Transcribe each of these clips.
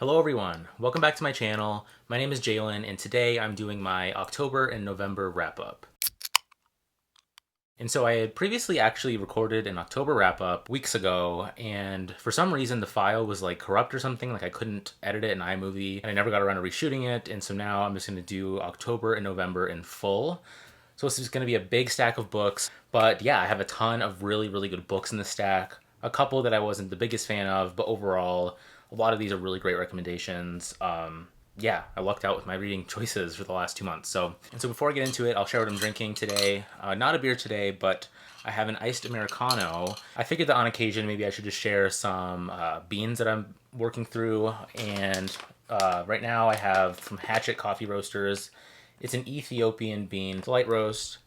Hello everyone, welcome back to my channel. My name is Jalen and today I'm doing my October and November wrap-up. And so I had previously actually recorded an October wrap-up weeks ago, and for some reason the file was like corrupt or something, like I couldn't edit it in iMovie, and I never got around to reshooting it, and so now I'm just going to do October and November in full. So this is going to be a big stack of books, but yeah, I have a ton of really good books in the stack. A couple that I wasn't the biggest fan of, but overall, a lot of these are really great recommendations. Yeah, I lucked out with my reading choices for the last 2 months. So before I get into it, I'll share what I'm drinking today. Not a beer today, but I have an iced Americano. I figured that on occasion, maybe I should just share some beans that I'm working through. And right now I have from Hatchet Coffee Roasters. It's an Ethiopian bean light roast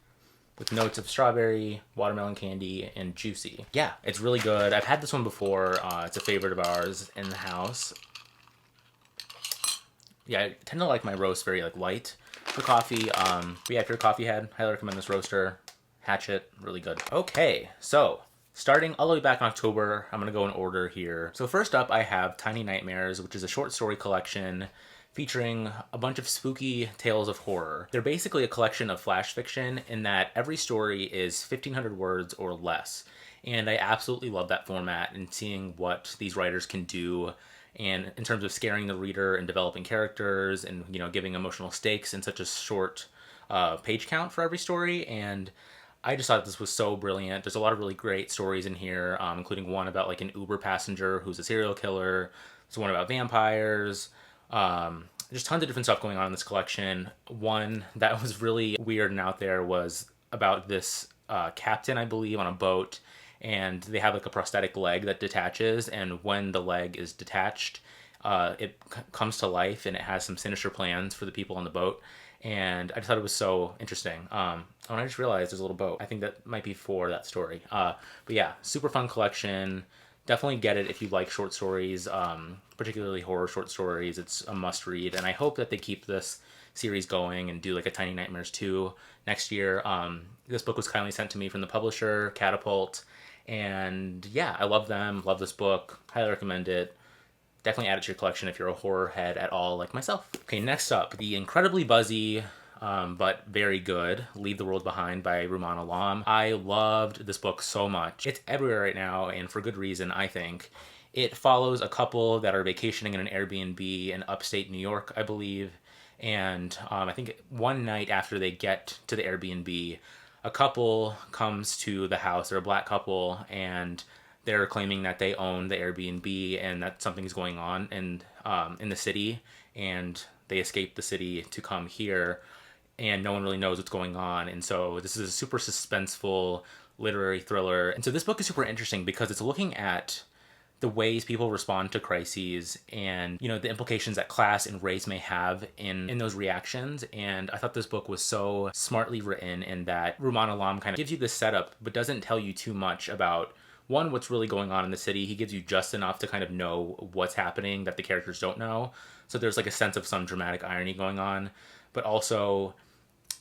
with notes of strawberry, watermelon candy, and juicy. Yeah, it's really good. I've had this one before. It's a favorite of ours in the house. Yeah, I tend to like my roast very light for coffee. But yeah, if you're a coffee head, highly recommend this roaster. Hatchet, really good. Okay, so starting all the way back in October, I'm gonna go in order here. So first up, I have Tiny Nightmares, which is a short story collection featuring a bunch of spooky tales of horror. They're basically a collection of flash fiction in that every story is 1,500 words or less. And I absolutely love that format and seeing what these writers can do and in terms of scaring the reader and developing characters and giving emotional stakes in such a short page count for every story. And I just thought this was so brilliant. There's a lot of really great stories in here, including one about an Uber passenger who's a serial killer. There's one about vampires. There's tons of different stuff going on in this collection. One that was really weird and out there was about this captain, I believe, on a boat, and they have a prosthetic leg that detaches, and when the leg is detached, it comes to life, and it has some sinister plans for the people on the boat. And I just thought it was so interesting. And I just realized there's a little boat. I think that might be for that story. But yeah, super fun collection. Definitely get it if you like short stories, particularly horror short stories. It's a must read, and I hope that they keep this series going and do a Tiny Nightmares 2 next year. This book was kindly sent to me from the publisher, Catapult, and yeah, I love them, love this book, highly recommend it. Definitely add it to your collection if you're a horror head at all like myself. Okay, next up, the incredibly buzzy, but very good, Leave the World Behind by Rumaan. I loved this book so much. It's everywhere right now, and for good reason, I think. It follows a couple that are vacationing in an Airbnb in upstate New York, I believe. And I think one night after they get to the Airbnb, a couple comes to the house. They're a black couple, and they're claiming that they own the Airbnb and that something's going on in the city, and they escaped the city to come here, and no one really knows what's going on. And so this is a super suspenseful literary thriller. And so this book is super interesting because it's looking at the ways people respond to crises and the implications that class and race may have in those reactions. And I thought this book was so smartly written in that Rumaan kind of gives you this setup but doesn't tell you too much about one, what's really going on in the city. He gives you just enough to kind of know what's happening that the characters don't know. So there's a sense of some dramatic irony going on, but also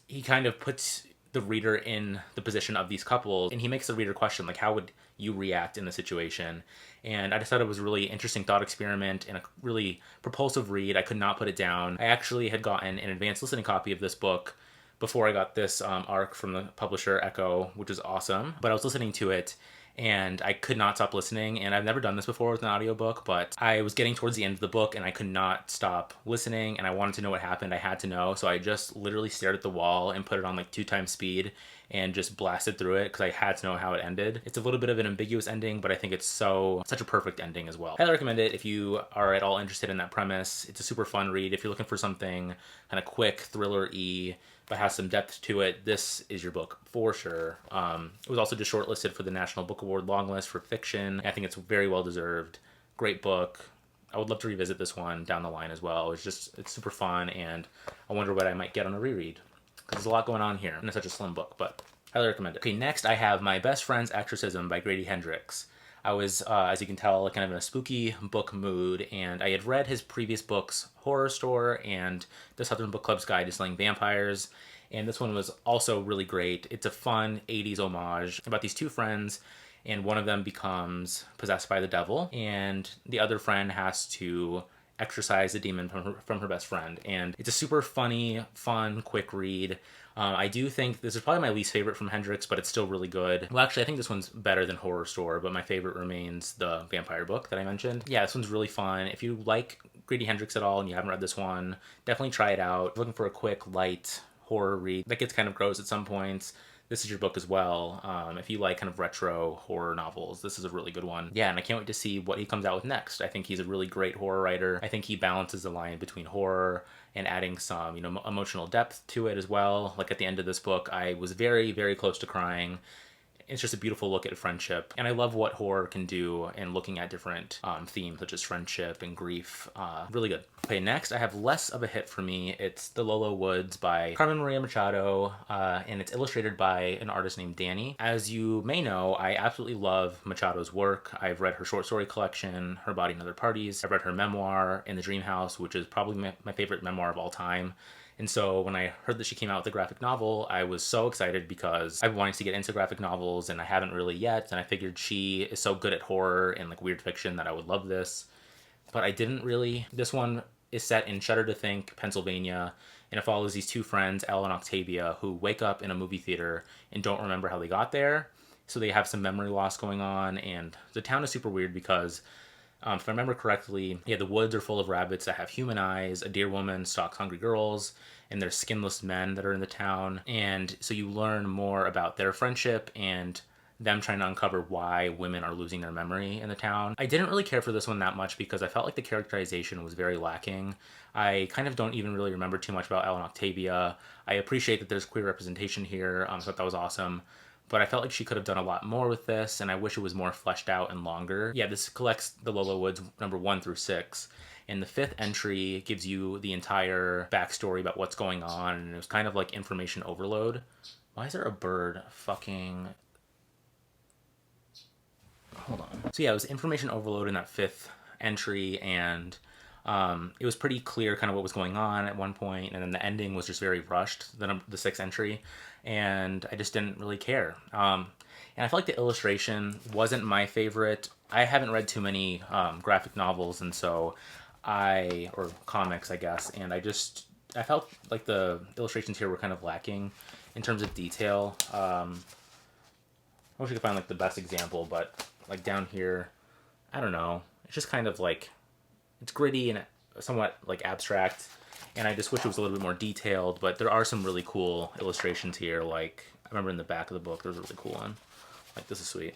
he kind of puts the reader in the position of these couples, and he makes the reader question how would you react in the situation. And I just thought it was a really interesting thought experiment and a really propulsive read. I could not put it down. I actually had gotten an advanced listening copy of this book before I got this arc from the publisher Echo, which is awesome. But I was listening to it and I could not stop listening, and I've never done this before with an audiobook, but I was getting towards the end of the book and I could not stop listening, and I wanted to know what happened. I had to know, so I just literally stared at the wall and put it on 2x speed and just blasted through it because I had to know how it ended. It's a little bit of an ambiguous ending, but I think it's such a perfect ending as well. Highly recommend it if you are at all interested in that premise. It's a super fun read. If you're looking for something kind of quick, thriller-y, but has some depth to it, this is your book for sure. It was also just shortlisted for the National Book Award long list for fiction. I think it's very well deserved. Great book. I would love to revisit this one down the line as well. It's super fun, and I wonder what I might get on a reread because there's a lot going on here and it's such a slim book, but highly recommend it. Okay, next I have My Best Friend's Exorcism by Grady Hendrix. I was, as you can tell, kind of in a spooky book mood, and I had read his previous books, Horror Store and The Southern Book Club's Guide to Slaying Vampires, and this one was also really great. It's a fun 80s homage about these two friends, and one of them becomes possessed by the devil, and the other friend has to exorcise the demon from her best friend. And it's a super funny, fun, quick read. I do think this is probably my least favorite from Hendrix, but it's still really good. Well, actually, I think this one's better than Horror Store, but my favorite remains the vampire book that I mentioned. Yeah, this one's really fun. If you like Grady Hendrix at all and you haven't read this one, definitely try it out. Looking for a quick, light horror read that gets kind of gross at some points, this is your book as well. If you like kind of retro horror novels, this is a really good one. Yeah, and I can't wait to see what he comes out with next. I think he's a really great horror writer. I think he balances the line between horror and adding some, emotional depth to it as well. Like at the end of this book, I was very, very close to crying. It's just a beautiful look at friendship. And I love what horror can do in looking at different themes such as friendship and grief. Really good. Okay, next I have less of a hit for me. It's The Lola Woods by Carmen Machado, and it's illustrated by an artist named Danny. As you may know, I absolutely love Machado's work. I've read her short story collection, Her Body and Other Parties. I've read her memoir, In the Dream House, which is probably my favorite memoir of all time. And so when I heard that she came out with a graphic novel, I was so excited because I've been wanting to get into graphic novels and I haven't really yet. And I figured she is so good at horror and like weird fiction that I would love this. But I didn't really. This one is set in Shudder to Think, Pennsylvania, and it follows these two friends, Elle and Octavia, who wake up in a movie theater and don't remember how they got there. So they have some memory loss going on, and the town is super weird because if I remember correctly, yeah, the woods are full of rabbits that have human eyes, a deer woman stalks hungry girls, and there's skinless men that are in the town. And so you learn more about their friendship and them trying to uncover why women are losing their memory in the town. I didn't really care for this one that much because I felt like the characterization was very lacking. I kind of don't even really remember too much about Elle and Octavia. I appreciate that there's queer representation here. I thought that was awesome. But I felt like she could have done a lot more with this, and I wish it was more fleshed out and longer. Yeah, this collects the Lola Woods number 1 through 6. And the 5th entry gives you the entire backstory about what's going on, and it was kind of like information overload. Why is there a bird fucking... Hold on. So yeah, it was information overload in that 5th entry, and it was pretty clear kind of what was going on at one point, and then the ending was just very rushed, the 6th entry, and I just didn't really care. And I feel like the illustration wasn't my favorite. I haven't read too many graphic novels, and so or comics, I guess, and I felt like the illustrations here were kind of lacking in terms of detail. I wish I could find like the best example, but like down here, I don't know. It's just kind of like, it's gritty and somewhat like abstract, and I just wish it was a little bit more detailed, but there are some really cool illustrations here. Like, I remember in the back of the book, there's a really cool one. Like, this is sweet.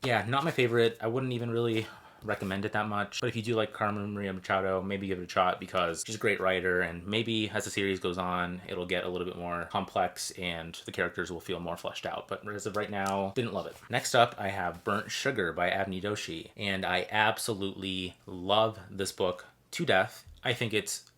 Yeah, not my favorite. I wouldn't even really recommend it that much, but if you do like Carmen Machado, maybe give it a shot because she's a great writer, and maybe as the series goes on, it'll get a little bit more complex and the characters will feel more fleshed out. But as of right now, didn't love it. Next up, I have Burnt Sugar by Avni Doshi, and I absolutely love this book to death. I think it's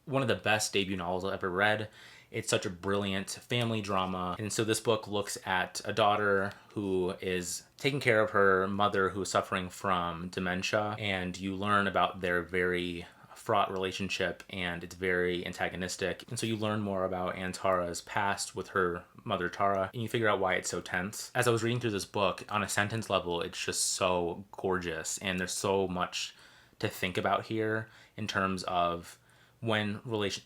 one of the best debut novels I've ever read. It's such a brilliant family drama. And so this book looks at a daughter who is taking care of her mother who is suffering from dementia. And you learn about their very fraught relationship, and it's very antagonistic. And so you learn more about Aunt Tara's past with her mother Tara, and you figure out why it's so tense. As I was reading through this book, on a sentence level, it's just so gorgeous. And there's so much to think about here in terms of when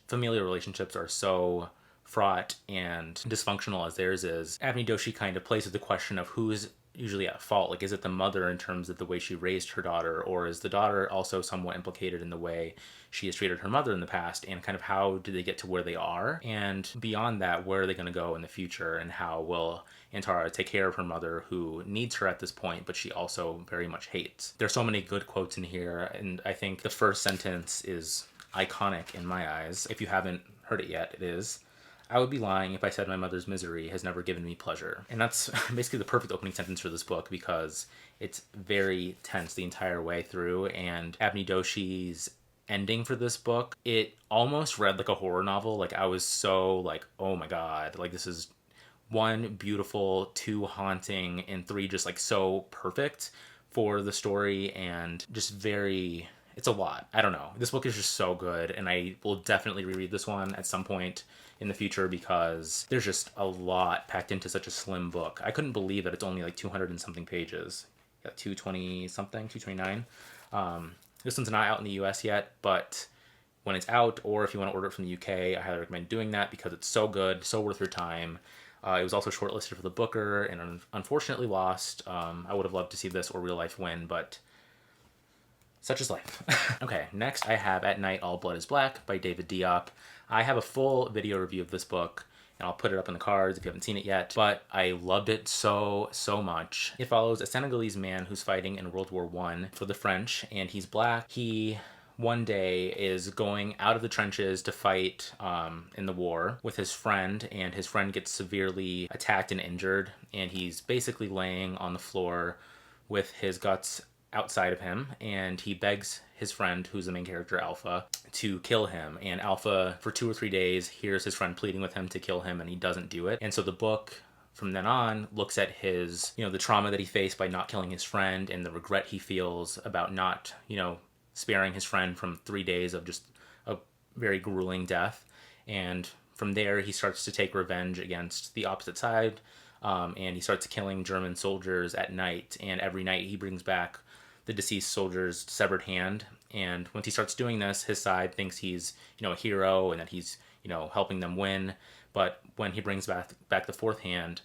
familial relationships are so fraught and dysfunctional as theirs is. Avni Doshi kind of plays with the question of who's usually at fault. Like, is it the mother in terms of the way she raised her daughter, or is the daughter also somewhat implicated in the way she has treated her mother in the past, and kind of how do they get to where they are? And beyond that, where are they going to go in the future, and how will Antara take care of her mother who needs her at this point, but she also very much hates? There's so many good quotes in here, and I think the first sentence is iconic in my eyes. If you haven't heard it yet, it is, "I would be lying if I said my mother's misery has never given me pleasure." And that's basically the perfect opening sentence for this book because it's very tense the entire way through. And Avni Doshi's ending for this book, it almost read like a horror novel. Like, I was so like, oh my god, like this is 1, beautiful, 2, haunting, and 3, just like so perfect for the story, and just very... It's a lot. I don't know. This book is just so good, and I will definitely reread this one at some point in the future because there's just a lot packed into such a slim book. I couldn't believe that it's only like 200 and something pages. Got 220 something, 229. This one's not out in the US yet, but when it's out, or if you want to order it from the UK, I highly recommend doing that because it's so good, so worth your time. It was also shortlisted for the Booker and unfortunately lost. I would have loved to see this or Real Life win, but such is life. Okay, next I have At Night All Blood is Black by David Diop. I have a full video review of this book, and I'll put it up in the cards if you haven't seen it yet, but I loved it so much. It follows a Senegalese man who's fighting in World War I for the French, and he's black. He one day is going out of the trenches to fight in the war with his friend, and his friend gets severely attacked and injured, and he's basically laying on the floor with his guts outside of him, and he begs his friend, who's the main character, Alpha, to kill him. And Alpha, for 2 or 3 days, hears his friend pleading with him to kill him, and he doesn't do it. And so the book, from then on, looks at his, the trauma that he faced by not killing his friend and the regret he feels about not, sparing his friend from 3 days of just a very grueling death. And from there, he starts to take revenge against the opposite side, and he starts killing German soldiers at night. And every night he brings back the deceased soldier's severed hand. And once he starts doing this, his side thinks he's, a hero and that he's, helping them win. But when he brings back the fourth hand,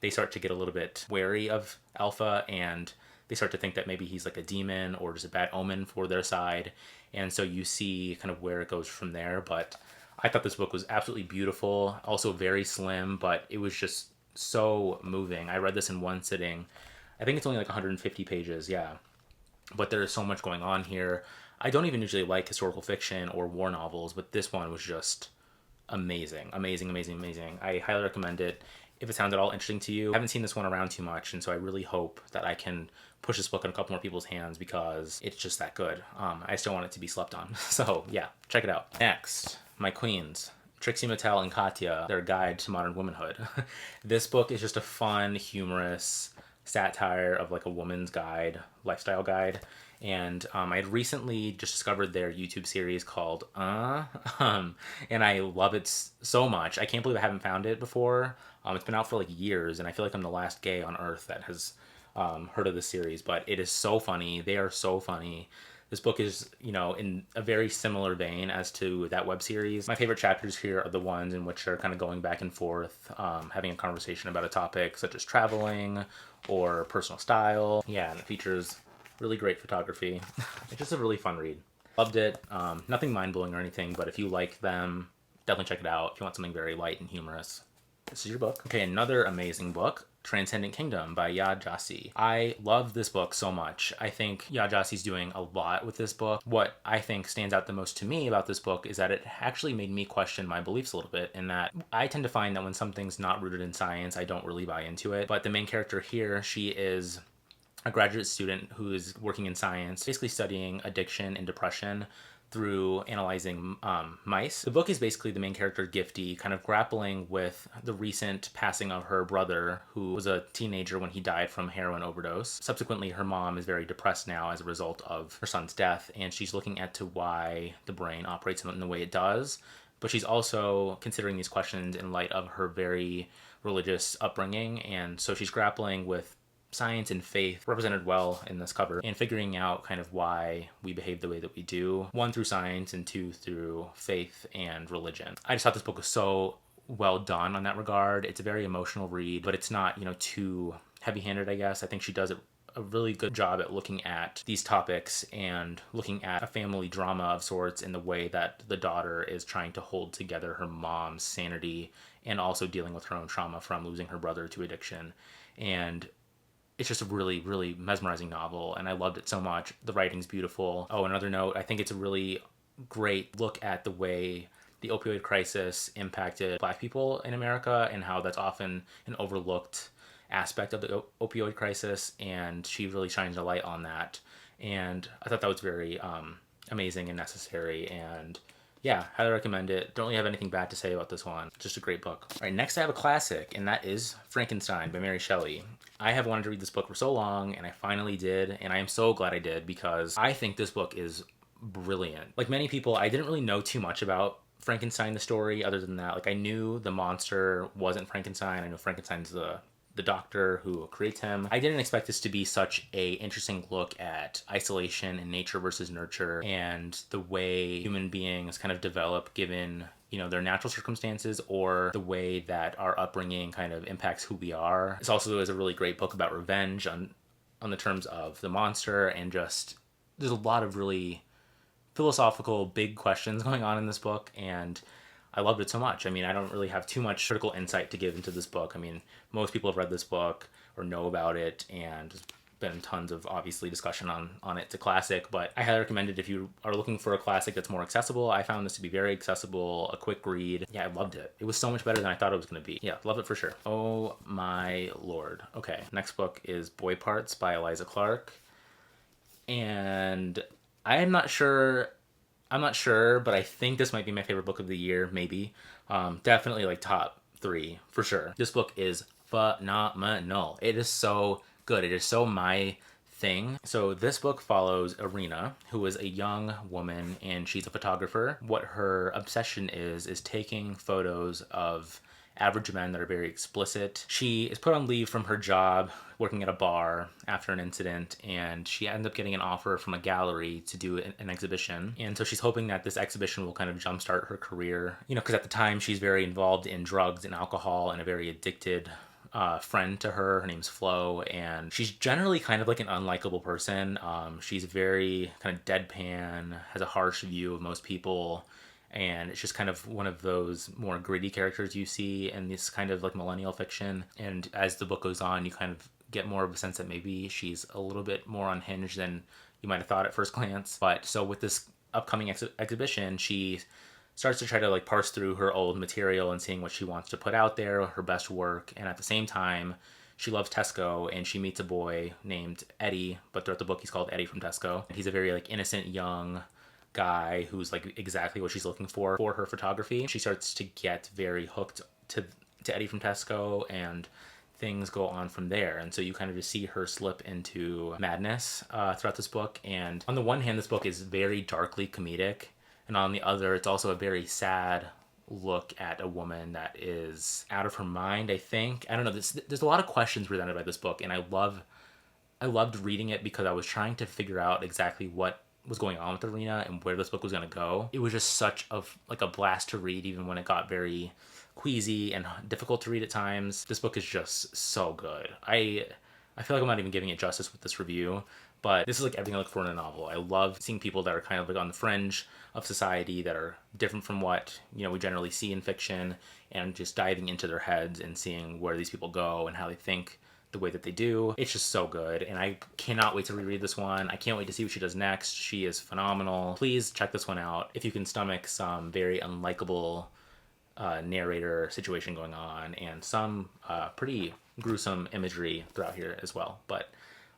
they start to get a little bit wary of Alpha, and they start to think that maybe he's like a demon or just a bad omen for their side. And so you see kind of where it goes from there. But I thought this book was absolutely beautiful, also very slim, but it was just so moving. I read this in one sitting. I think it's only like 150 pages, yeah. But there is so much going on here. I don't even usually like historical fiction or war novels, but this one was just amazing. I highly recommend it if it sounds at all interesting to you. I haven't seen this one around too much, and so I really hope that I can push this book in a couple more people's hands because it's just that good. I still want it to be slept on. So yeah, check it out. Next, my queens, Trixie Mattel and Katya, their guide to modern womanhood. This book is just a fun, humorous satire of like a woman's guide, lifestyle guide. And I had recently just discovered their YouTube series called and I love it so much. I can't believe I haven't found it before. It's been out for like years, and I feel like I'm the last gay on earth that has heard of this series, but it is so funny. They are so funny. This book is, in a very similar vein as to that web series. My favorite chapters here are the ones in which they're kind of going back and forth, having a conversation about a topic such as traveling or personal style. Yeah, and it features really great photography. It's just a really fun read. Loved it. Nothing mind-blowing or anything, but if you like them, definitely check it out. If you want something very light and humorous, this is your book. Okay, another amazing book, Transcendent Kingdom by Gyasi. I love this book so much. I think Gyasi's doing a lot with this book. What I think stands out the most to me about this book is that it actually made me question my beliefs a little bit, in that I tend to find that when something's not rooted in science, I don't really buy into it. But the main character here, she is a graduate student who is working in science, basically studying addiction and depression through analyzing mice. The book is basically the main character, Gifty, kind of grappling with the recent passing of her brother, who was a teenager when he died from heroin overdose. Subsequently, her mom is very depressed now as a result of her son's death, and she's looking into why the brain operates in the way it does. But she's also considering these questions in light of her very religious upbringing, and so she's grappling with science and faith, represented well in this cover, and figuring out kind of why we behave the way that we do. 1, through science, and 2, through faith and religion. I just thought this book was so well done on that regard. It's a very emotional read, but it's not, too heavy-handed, I guess. I think she does a really good job at looking at these topics and looking at a family drama of sorts in the way that the daughter is trying to hold together her mom's sanity and also dealing with her own trauma from losing her brother to addiction. And it's just a really, really mesmerizing novel, and I loved it so much. The writing's beautiful. Oh, another note, I think it's a really great look at the way the opioid crisis impacted Black people in America and how that's often an overlooked aspect of the opioid crisis, and she really shines a light on that. And I thought that was very amazing and necessary, and yeah, highly recommend it. Don't really have anything bad to say about this one. Just a great book. All right, next I have a classic, and that is Frankenstein by Mary Shelley. I have wanted to read this book for so long, and I finally did, and I am so glad I did because I think this book is brilliant. Like many people, I didn't really know too much about Frankenstein, the story, other than that. Like I knew the monster wasn't Frankenstein. I know Frankenstein's the the doctor who creates him. I didn't expect this to be such a interesting look at isolation and nature versus nurture and the way human beings kind of develop given, you know, their natural circumstances or the way that our upbringing kind of impacts who we are. This also is a really great book about revenge on the terms of the monster, and just there's a lot of really philosophical big questions going on in this book, and I loved it so much. I mean, I don't really have too much critical insight to give into this book. I mean, most people have read this book or know about it, and there's been tons of, obviously, discussion on it. It's a classic, but I highly recommend it if you are looking for a classic that's more accessible. I found this to be very accessible, a quick read. Yeah, I loved it. It was so much better than I thought it was going to be. Yeah, love it for sure. Oh my lord. Okay, next book is Boy Parts by Eliza Clark. And I'm not sure, but I think this might be my favorite book of the year, maybe. Definitely like top 3 for sure. This book is phenomenal. It is so good. It is so my thing. So this book follows Irina, who is a young woman, and she's a photographer. What her obsession is taking photos of average men that are very explicit. She is put on leave from her job working at a bar after an incident, and she ends up getting an offer from a gallery to do an exhibition. And so she's hoping that this exhibition will kind of jumpstart her career, you know, because at the time she's very involved in drugs and alcohol and a very addicted friend to her. Her name's Flo, and she's generally kind of like an unlikable person. She's very kind of deadpan, has a harsh view of most people, and it's just kind of one of those more gritty characters you see in this kind of like millennial fiction. And as the book goes on, you kind of get more of a sense that maybe she's a little bit more unhinged than you might have thought at first glance. But so with this upcoming exhibition, she starts to try to like parse through her old material and seeing what she wants to put out there, her best work. And at the same time, she loves Tesco, and she meets a boy named Eddie, but throughout the book he's called Eddie from Tesco. He's a very like innocent young guy who's like exactly what she's looking for her photography. She starts to get very hooked to Eddie from Tesco, and things go on from there. And so you kind of just see her slip into madness throughout this book. And on the one hand, this book is very darkly comedic, and on the other, it's also a very sad look at a woman that is out of her mind, I think. I don't know, there's a lot of questions presented by this book, and I loved reading it because I was trying to figure out exactly what was going on with Irina and where this book was going to go. It was just such a blast to read, even when it got very queasy and difficult to read at times. This book is just so good. I feel like I'm not even giving it justice with this review, but this is like everything I look for in a novel. I love seeing people that are kind of like on the fringe of society, that are different from what, you know, we generally see in fiction, and just diving into their heads and seeing where these people go and how they think the way that they do. It's just so good, and I cannot wait to reread this one. I can't wait to see what she does next. She is phenomenal. Please check this one out if you can stomach some very unlikable narrator situation going on, and some pretty gruesome imagery throughout here as well. But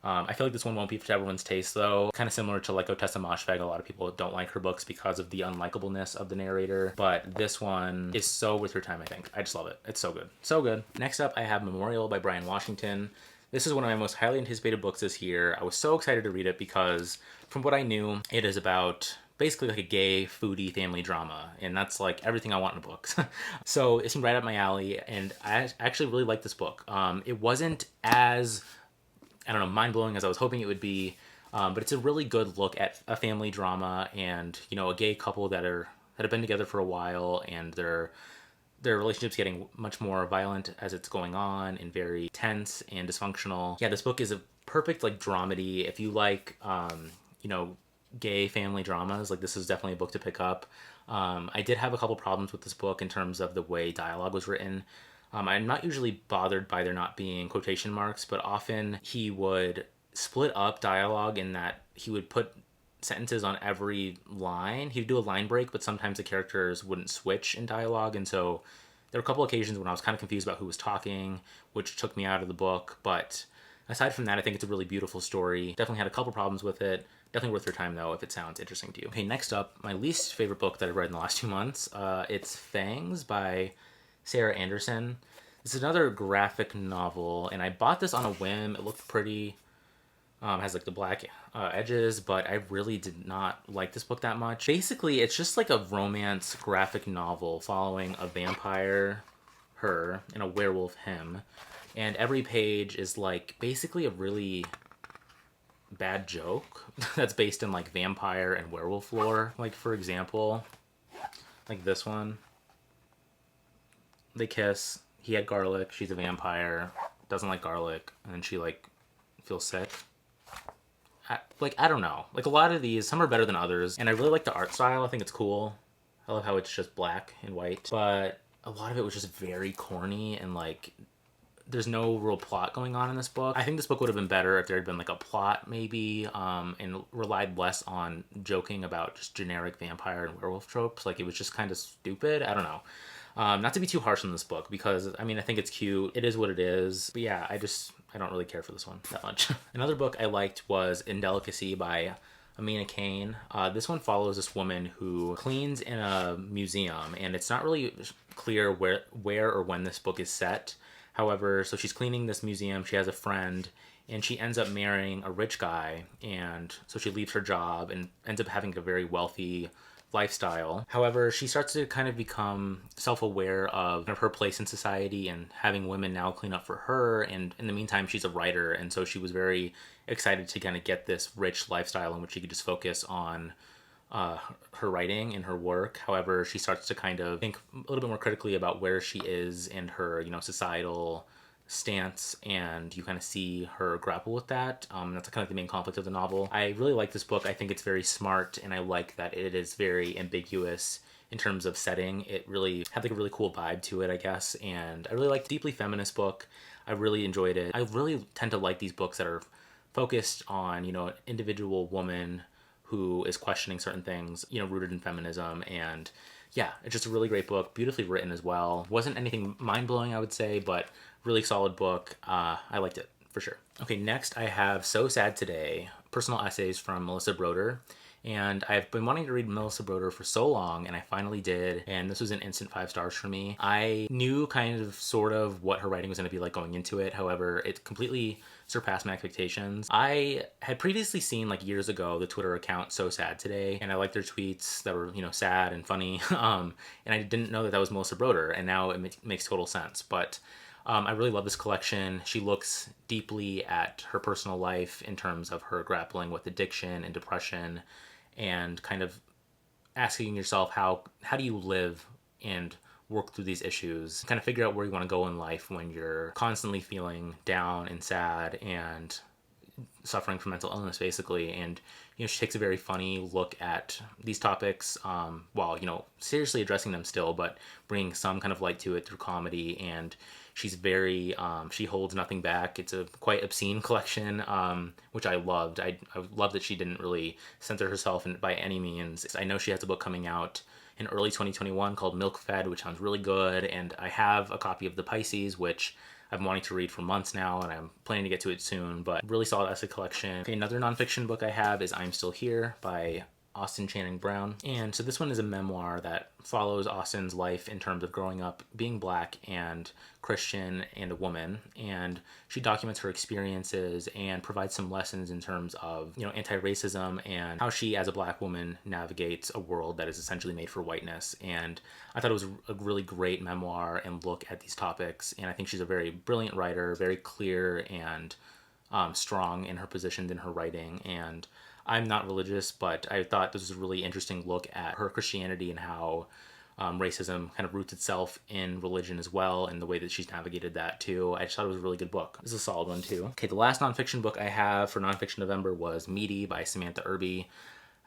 I feel like this one won't be for everyone's taste, though. Kind of similar to like Otessa Moshfegh, a lot of people don't like her books because of the unlikableness of the narrator, but this one is so worth your time, I think. I just love it. It's so good. So good. Next up, I have Memorial by Bryan Washington. This is one of my most highly anticipated books this year. I was so excited to read it because, from what I knew, it is about basically like a gay, foodie family drama, and that's like everything I want in a book. So it seemed right up my alley, and I actually really liked this book. It wasn't as, I don't know, mind-blowing as I was hoping it would be, but it's a really good look at a family drama and, you know, a gay couple that have been together for a while, and their relationship's getting much more violent as it's going on, and very tense and dysfunctional. Yeah, this book is a perfect like dramedy. If you like, you know, gay family dramas, like this is definitely a book to pick up. I did have a couple problems with this book in terms of the way dialogue was written. I'm not usually bothered by there not being quotation marks, but often he would split up dialogue in that he would put sentences on every line. He'd do a line break, but sometimes the characters wouldn't switch in dialogue, and so there were a couple occasions when I was kind of confused about who was talking, which took me out of the book. But aside from that, I think it's a really beautiful story. Definitely had a couple problems with it. Definitely worth your time, though, if it sounds interesting to you. Okay, next up, my least favorite book that I've read in the last 2 months. It's Fangs by Sarah Andersen. This is another graphic novel, and I bought this on a whim. It looked pretty. Has like the black edges, but I really did not like this book that much. Basically, it's just like a romance graphic novel following a vampire, her, and a werewolf, him. And every page is like basically a really bad joke that's based in like vampire and werewolf lore. Like, for example, like this one. They kiss. He had garlic. She's a vampire. Doesn't like garlic. And then she like feels sick. I don't know. Like, a lot of these, some are better than others. And I really like the art style. I think it's cool. I love how it's just black and white. But a lot of it was just very corny and like there's no real plot going on in this book. I think this book would have been better if there had been like a plot maybe, and relied less on joking about just generic vampire and werewolf tropes. Like, it was just kind of stupid. I don't know. Not to be too harsh on this book because, I mean, I think it's cute. It is what it is. But yeah, I don't really care for this one that much. Another book I liked was Indelicacy by Amina Cain. This one follows this woman who cleans in a museum, and it's not really clear where or when this book is set. However, so she's cleaning this museum, she has a friend, and she ends up marrying a rich guy, and so she leaves her job and ends up having a very wealthy lifestyle. However, she starts to kind of become self-aware of her place in society and having women now clean up for her, and in the meantime she's a writer, and so she was very excited to kind of get this rich lifestyle in which she could just focus on her writing and her work. However, she starts to kind of think a little bit more critically about where she is in her, societal stance, and you kind of see her grapple with that. That's kind of the main conflict of the novel. I really like this book. I think it's very smart, and I like that it is very ambiguous in terms of setting. It really had like a really cool vibe to it, I guess, and I really like deeply feminist book. I really enjoyed it. I really tend to like these books that are focused on, an individual woman who is questioning certain things, rooted in feminism. And yeah, it's just a really great book, beautifully written as well. Wasn't anything mind-blowing, I would say, but really solid book. I liked it for sure. Okay, next I have So Sad Today, personal essays from Melissa Broder. And I've been wanting to read Melissa Broder for so long, and I finally did, and this was an instant 5 stars for me. I knew kind of sort of what her writing was going to be like going into it. However, it completely surpassed my expectations. I had previously seen, like, years ago, the Twitter account So Sad Today, and I liked their tweets that were, sad and funny. And I didn't know that that was Melissa Broder, and now it makes total sense. But I really love this collection. She looks deeply at her personal life in terms of her grappling with addiction and depression, and kind of asking yourself how do you live and work through these issues, kind of figure out where you want to go in life when you're constantly feeling down and sad and suffering from mental illness, basically. And she takes a very funny look at these topics, while seriously addressing them still, but bringing some kind of light to it through comedy. And she's very she holds nothing back. It's a quite obscene collection, which I loved. I love that she didn't really censor herself by any means. I know she has a book coming out in early 2021 called Milk Fed, which sounds really good, and I have a copy of The Pisces, which I've been wanting to read for months now, and I'm planning to get to it soon. But really solid essay collection. Okay, another nonfiction book I have is I'm Still Here by Austin Channing Brown. And so this one is a memoir that follows Austin's life in terms of growing up being Black and Christian and a woman. And she documents her experiences and provides some lessons in terms of, anti-racism and how she as a Black woman navigates a world that is essentially made for whiteness. And I thought it was a really great memoir and look at these topics. And I think she's a very brilliant writer, very clear and strong in her positions in her writing. And I'm not religious, but I thought this was a really interesting look at her Christianity and how racism kind of roots itself in religion as well, and the way that she's navigated that too. I just thought it was a really good book. This is a solid one too. Okay, the last nonfiction book I have for Nonfiction November was Meaty by Samantha Irby.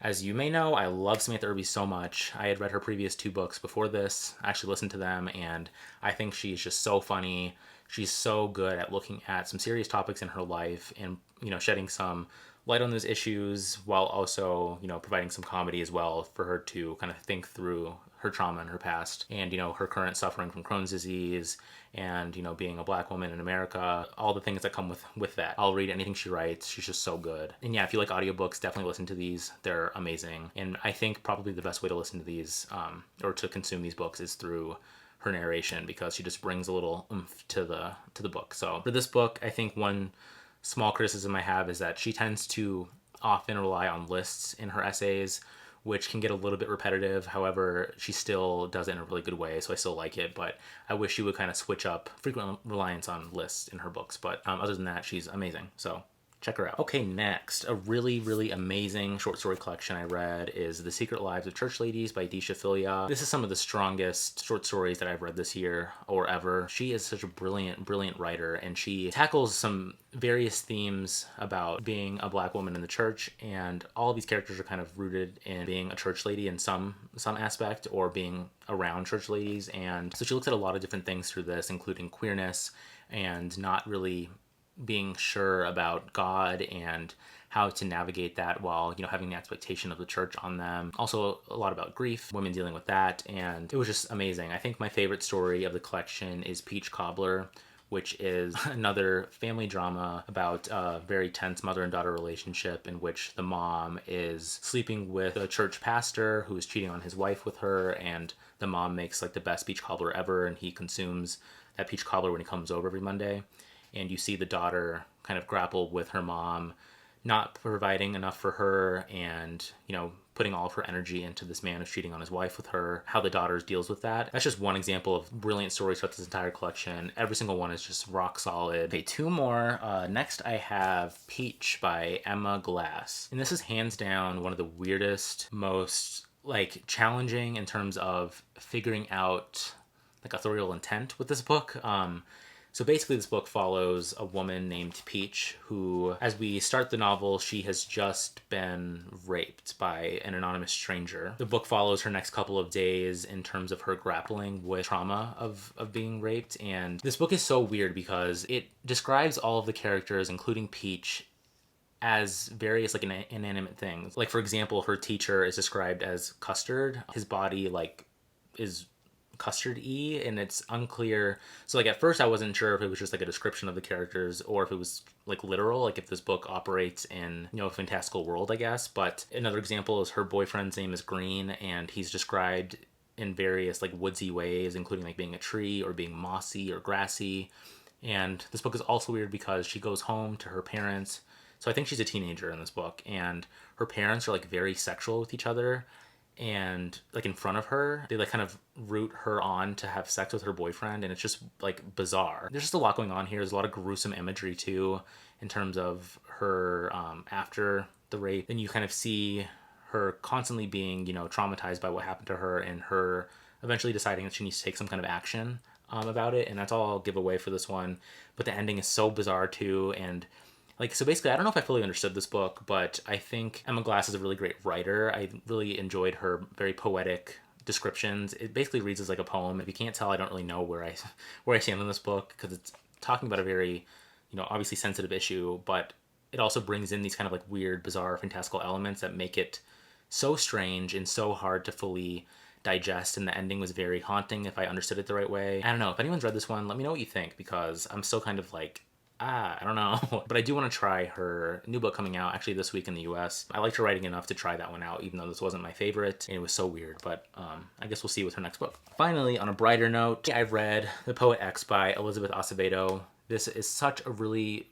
As you may know, I love Samantha Irby so much. I had read her previous 2 books before this. I actually listened to them, and I think she's just so funny. She's so good at looking at some serious topics in her life and, shedding some light on those issues while also, providing some comedy as well for her to kind of think through her trauma in her past and, her current suffering from Crohn's disease and, being a Black woman in America, all the things that come with that. I'll read anything she writes. She's just so good. And yeah, if you like audiobooks, definitely listen to these. They're amazing. And I think probably the best way to listen to these, or to consume these books, is through her narration, because she just brings a little oomph to the book. So for this book, I think one small criticism I have is that she tends to often rely on lists in her essays, which can get a little bit repetitive. However, she still does it in a really good way, so I still like it, but I wish she would kind of switch up frequent reliance on lists in her books. But other than that, she's amazing. So check her out. Okay, next, a really, really amazing short story collection I read is The Secret Lives of Church Ladies by Deesha Philyaw. This is some of the strongest short stories that I've read this year or ever. She is such a brilliant, brilliant writer, and she tackles some various themes about being a Black woman in the church, and all of these characters are kind of rooted in being a church lady in some aspect, or being around church ladies. And so she looks at a lot of different things through this, including queerness and not really being sure about God and how to navigate that while, you know, having the expectation of the church on them. Also a lot about grief, women dealing with that, and it was just amazing. I think my favorite story of the collection is Peach Cobbler, which is another family drama about a very tense mother and daughter relationship in which the mom is sleeping with a church pastor who is cheating on his wife with her, and the mom makes like the best peach cobbler ever, and he consumes that peach cobbler when he comes over every Monday. And you see the daughter kind of grapple with her mom not providing enough for her, and, you know, putting all of her energy into this man who's cheating on his wife with her, how the daughter deals with that. That's just one example of brilliant stories throughout this entire collection. Every single one is just rock solid. Okay, two more. Next I have Peach by Emma Glass. And this is hands down one of the weirdest, most like challenging in terms of figuring out like authorial intent with this book. So basically this book follows a woman named Peach who, as we start the novel, she has just been raped by an anonymous stranger. The book follows her next couple of days in terms of her grappling with trauma of being raped. And this book is so weird because it describes all of the characters, including Peach, as various like inanimate things. Like, for example, her teacher is described as custard. His body like is custard-y, and it's unclear. So like at first I wasn't sure if it was just like a description of the characters or if it was like literal, like if this book operates in, you know, a fantastical world, I guess. But another example is her boyfriend's name is Green, and he's described in various like woodsy ways, including like being a tree or being mossy or grassy. And this book is also weird because she goes home to her parents. So I think she's a teenager in this book, and her parents are like very sexual with each other. And like in front of her, they like kind of root her on to have sex with her boyfriend, and it's just like bizarre. There's just a lot going on here. There's a lot of gruesome imagery too, in terms of her after the rape. And you kind of see her constantly being, you know, traumatized by what happened to her, and her eventually deciding that she needs to take some kind of action about it. And that's all I'll give away for this one. But the ending is so bizarre too, and like, so basically, I don't know if I fully understood this book, but I think Emma Glass is a really great writer. I really enjoyed her very poetic descriptions. It basically reads as like a poem. If you can't tell, I don't really know where I stand on this book, because it's talking about a very, you know, obviously sensitive issue, but it also brings in these kind of like weird, bizarre, fantastical elements that make it so strange and so hard to fully digest. And the ending was very haunting if I understood it the right way. I don't know. If anyone's read this one, let me know what you think, because I'm still kind of like, I don't know. But I do want to try her new book coming out actually this week in the US. I liked her writing enough to try that one out, even though this wasn't my favorite and it was so weird. But I guess we'll see with her next book. Finally, on a brighter note, I've read The Poet X by Elizabeth Acevedo. This is such a really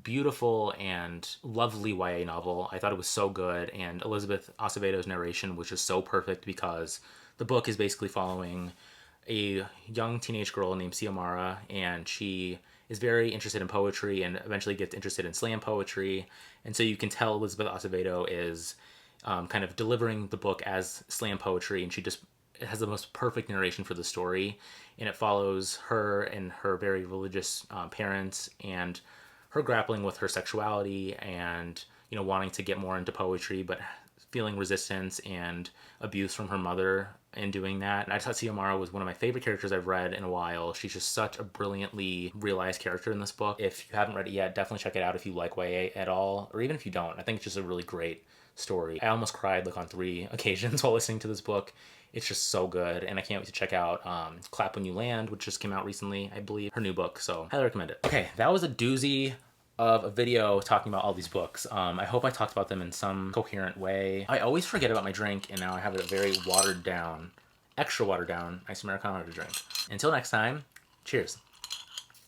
beautiful and lovely YA novel. I thought it was so good, and Elizabeth Acevedo's narration was just so perfect, because the book is basically following a young teenage girl named Xiomara, and she is very interested in poetry and eventually gets interested in slam poetry. And so you can tell Elizabeth Acevedo is kind of delivering the book as slam poetry, and she just has the most perfect narration for the story. And it follows her and her very religious parents, and her grappling with her sexuality and, you know, wanting to get more into poetry, but feeling resistance and abuse from her mother in doing that. And I thought Xiomara was one of my favorite characters I've read in a while. She's just such a brilliantly realized character in this book. If you haven't read it yet, definitely check it out if you like YA at all, or even if you don't. I think it's just a really great story. I almost cried like on 3 occasions while listening to this book. It's just so good, and I can't wait to check out Clap When You Land, which just came out recently, I believe, her new book, so highly recommend it. Okay, that was a doozy of a video talking about all these books. I hope I talked about them in some coherent way. I always forget about my drink, and now I have a very watered down, extra watered down, nice Americano to drink. Until next time, cheers.